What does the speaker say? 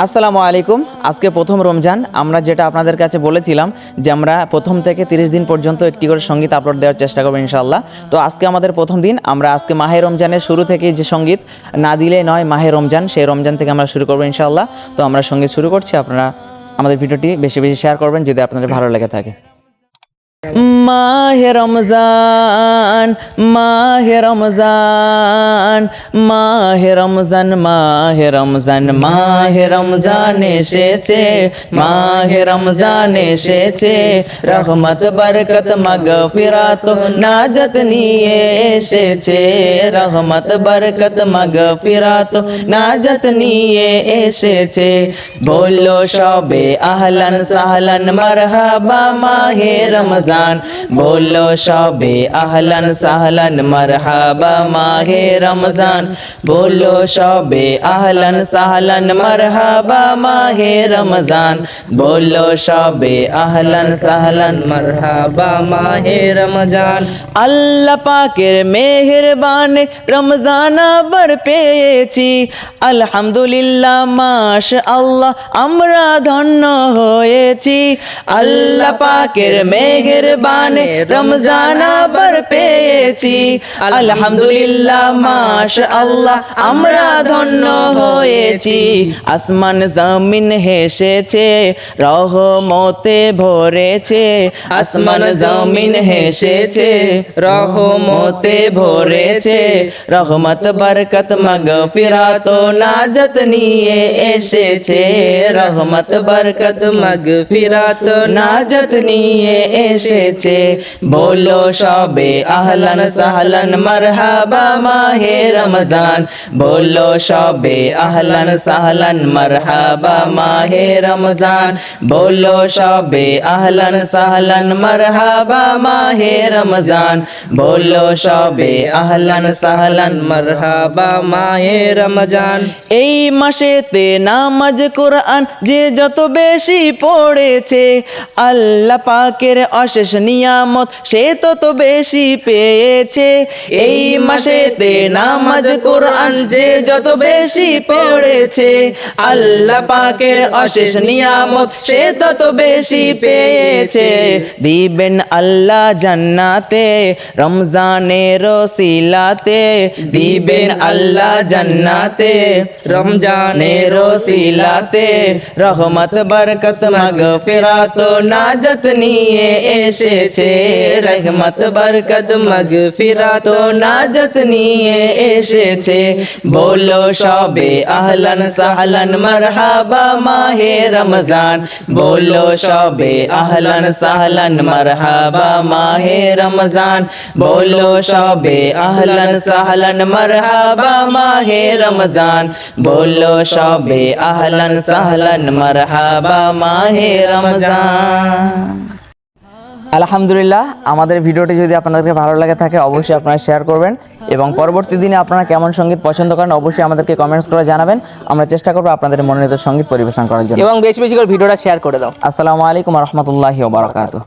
আসসালামু আলাইকুম। আজকে প্রথম রমজান। আমরা যেটা আপনাদের কাছে বলেছিলাম যে আমরা প্রথম থেকে 30 দিন পর্যন্ত একটি করে সঙ্গীত আপলোড দেওয়ার চেষ্টা করবো ইনশাআল্লাহ। তো আজকে আমাদের প্রথম দিন। আমরা আজকে মাহে রমজানের শুরু থেকে যে সঙ্গীত না দিলে নয় মাহে রমজান, সেই রমজান থেকে আমরা শুরু করবো ইনশাআল্লাহ। তো আমরা সঙ্গীত শুরু করছি। আপনারা আমাদের ভিডিওটি বেশি বেশি শেয়ার করবেন যদি আপনাদের ভালো লেগে থাকে। মাহে রমজান, মাহে রমজান, মাহে রমজান, মাহে রমজান, মাহে রমজান এসেছে, মাহে রমজান এসেছে, রহমত বরকত মাগফিরাত নাজাত নিয়ে এসেছে, রহমত বরকত মাগফিরাত নাজাত নিয়ে এসেছে। বলো সবে আহলান সাহলান মারহাবা মাহে রমজান, बोलो शबे आहलन सहलन मरहबा माहे रमजान, बोलो शबे आहलन सहलन मरहबा माहे रमजान, बोलो शबे आहलन सहलन मरहबा माहे रमजान। अल्लाह पाकेर मेहरबाने रमजान आबर पेয়েছি, আলহামদুলিল্লাহ মাশাআল্লাহ আমরা ধন্য হয়েছি। আল্লাহ পাকের মেহেরবানে রমজান আবার পেয়েছি, আলহামদুলিল্লাহ মাশাআল্লাহ আমরা ধন্য হয়েছি। আসমান জমিন হেসেছে, রহমতে ভরেছে, আসমান জমিন হেসেছে, রহমতে ভরেছে, রহমত বরকত মাগফিরাত নাজাত নিয়ে এসেছে, রহমত বরকত মাগফিরাত নাজাত নিয়ে এসেছে। বলো সবে আহলান সাহলান মারহাবা মাহে রমজান, বলো সবে আহলান সাহলান মারহাবা মাহে রমজান, বলো সবে আহলান সাহলান মারহাবা মাহে রমজান, বলো সবে আহলান সাহলান মারহাবা মাহে রমজান। এই মাসেতে নামাজ কোরআন যে যত বেশি পড়েছে, আল্লাহ পাকের অশেষ নিয়ামত সে তত বেশি পেয়েছে। এই মাসেতে নামাজ কোরআন যে যত বেশি পড়েছে, আল্লাহ পাকের অশেষ নিয়ামত সে তত বেশি পেয়েছে। দিবেন আল্লাহ জান্নাতে রমজানের ওসিলাতে, দিবেন আল্লাহ জান্নাতে রমজানের ওসিলাতে, রহমত বরকত মাগফিরাত নাজাত নিয়ে এসেছে, রহমত বরকত মাগফিরাত নাজাত নিয়ে এসেছে। বলো সবে আহলান সাহলান মারহাবা মাহে রমজান, বলো সবে আহলান সাহলান মারহাবা মাহে রমজান, বলো সবে আহলান সাহলান মারহাবা মাহে রমজান, বলো সবে আহলান সাহলান মারহাবা মাহে রমজান। আলহামদুলিল্লাহ, আমাদের ভিডিওটি যদি আপনাদেরকে ভালো লাগে থাকে অবশ্যই আপনারা শেয়ার করবেন এবং পরবর্তী দিনে আপনারা কেমন সঙ্গীত পছন্দ করেন অবশ্যই আমাদেরকে কমেন্টস করে জানাবেন। আমরা চেষ্টা করব আপনাদের মনোনীত সঙ্গীত পরিবেশন করার জন্য এবং বেশি বেশি করে ভিডিওটা শেয়ার করে দাও। আসসালামু আলাইকুম ওয়া রাহমাতুল্লাহি ওয়া বারাকাতুহু।